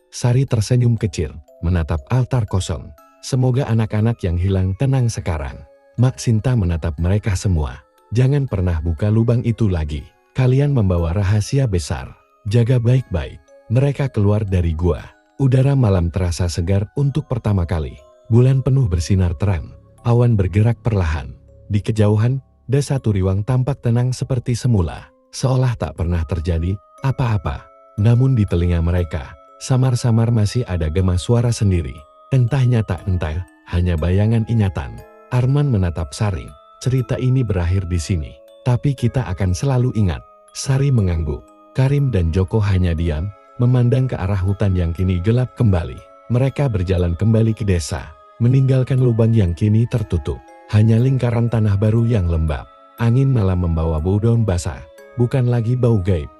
Sari tersenyum kecil, menatap altar kosong. Semoga anak-anak yang hilang tenang sekarang. Mak Sinta menatap mereka semua. Jangan pernah buka lubang itu lagi. Kalian membawa rahasia besar. Jaga baik-baik. Mereka keluar dari gua. Udara malam terasa segar untuk pertama kali. Bulan penuh bersinar terang. Awan bergerak perlahan. Di kejauhan, desa Turiwang tampak tenang seperti semula. Seolah tak pernah terjadi apa-apa. Namun di telinga mereka, samar-samar masih ada gema suara sendiri. Entah nyata entah, hanya bayangan ingatan. Arman menatap Sari. Cerita ini berakhir di sini. Tapi kita akan selalu ingat. Sari mengangguk. Karim dan Joko hanya diam, memandang ke arah hutan yang kini gelap kembali. Mereka berjalan kembali ke desa, meninggalkan lubang yang kini tertutup. Hanya lingkaran tanah baru yang lembab. Angin malam membawa bau daun basah, bukan lagi bau gaib.